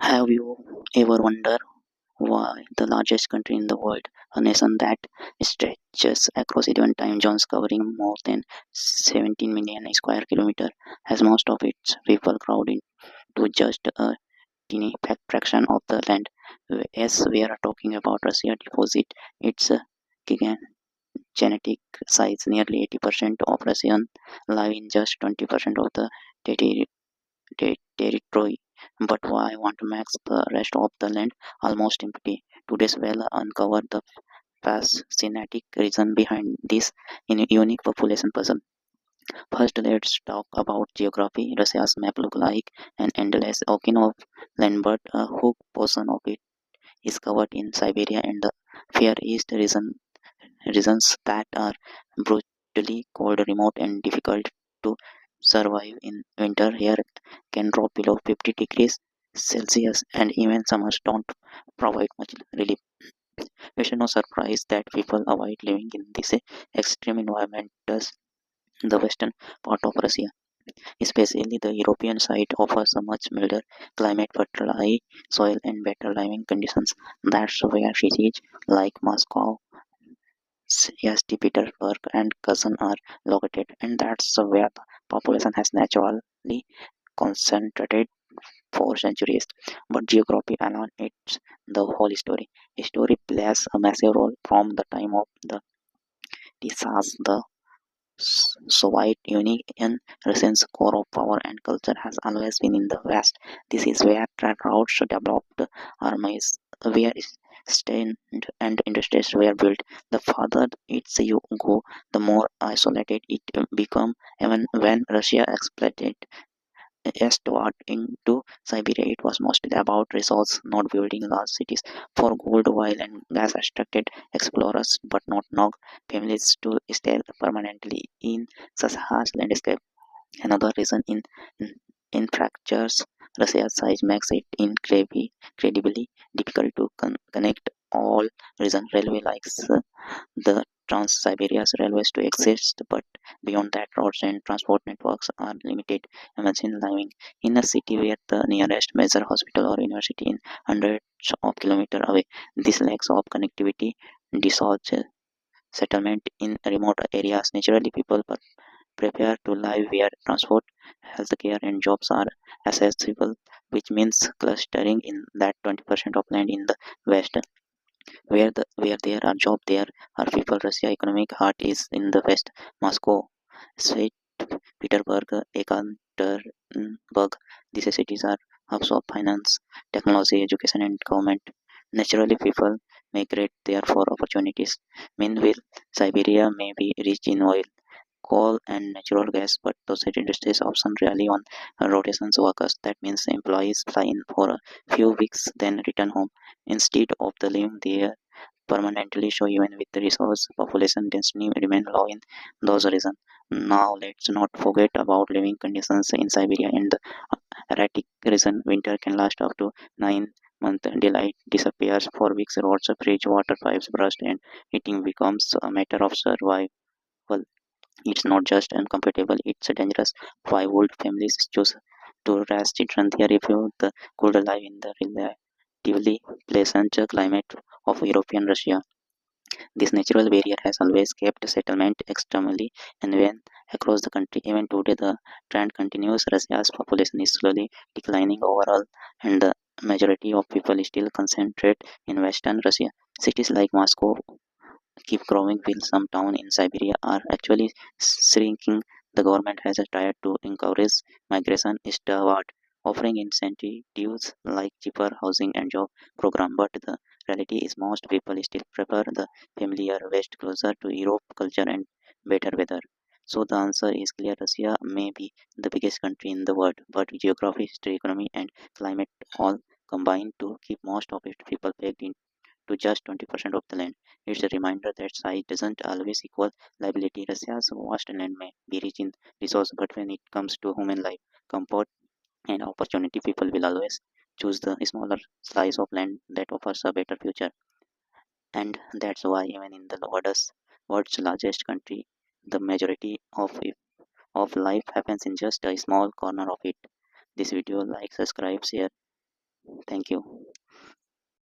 Have you ever wondered why the largest country in the world, a nation that stretches across 11 time zones covering more than 17 million square kilometers, has most of its people crowded into just a tiny fraction of the land? Yes, we are talking about Russia deposit. Its genetic size, nearly 80% of Russians live in just 20% of the terri- territory. But why want to make the rest of the land almost empty? Today's will uncover the fascinating reason behind this unique population puzzle. First, let's talk about geography. Russia's map look like an endless ocean of land, but a huge portion of it is covered in Siberia and the Far East regions that are brutally cold, remote, and difficult to survive in winter. Here can drop below 50 degrees Celsius, and even summers don't provide much relief. It's no surprise that people avoid living in this extreme environment. Thus, the western part of Russia, especially the European side, offers a much milder climate, fertile soil, and better living conditions. That's where cities like Moscow, St. Petersburg, and Kazan are located, and that's where the population has naturally concentrated for centuries. But geography alone it's the whole story. History plays a massive role from the time of the Tsars. The Soviet Union, Russia's core of power and culture has always been in the West. This is where trade routes developed, armies were stationed, and industries were built. The farther it's you go, the more isolated it become. Even when Russia exploited eastward into Siberia, it was mostly about resource, not building large cities. For gold, oil, and gas attracted explorers, but not knock families to stay permanently in such harsh landscape. Another reason in fractures, Russia's size makes it incredibly difficult to connect all regions. Railway likes the Trans-Siberia's railways to exist, but beyond that, roads and transport networks are limited. Imagine living in a city where the nearest major hospital or university is hundreds of kilometers away. This lack of connectivity disorder settlement in remote areas. Naturally, people prepare to live where transport, healthcare, and jobs are accessible, which means clustering in that 20% of land in the West. Where there are jobs, there are people. Russia economic heart is in the West. Moscow, St. Petersburg, Ekaterinburg. These cities are hubs of finance, technology, education, and government. Naturally, people migrate there for opportunities. Meanwhile, Siberia may be rich in oil, coal, and natural gas, but those industries often rely on rotations workers. That means employees fly in for a few weeks, then return home instead of the living there permanently. So even with the resource population density remain low in those regions. Now let's not forget about living conditions in Siberia and the Arctic region. Winter can last up to 9 months. Daylight disappears for weeks. Roads, freeze, water pipes burst, and eating becomes a matter of survival. It's not just uncomfortable, it's dangerous. Why would families choose to raise children there if the could live in the relatively pleasant climate of European Russia? This natural barrier has always kept settlement extremely and when across the country. Even today, the trend continues. Russia's population is slowly declining overall, and the majority of people still concentrate in Western Russia. Cities like Moscow keep growing while some towns in Siberia are actually shrinking. The government has tried to encourage migration eastward, offering incentives like cheaper housing and job program. But the reality is most people still prefer the familiar West closer to Europe culture and better weather. So the answer is clear. Russia may be the biggest country in the world, but geography, history, economy, and climate all combine to keep most of its people pegged in to just 20% of the land. It's a reminder that size doesn't always equal liability. Russia's vast land may be rich in resource, but when it comes to human life, comfort, and opportunity, people will always choose the smaller slice of land that offers a better future. And that's why even in the world's largest country, the majority of life happens in just a small corner of it. This video, like, subscribe, share, Thank you.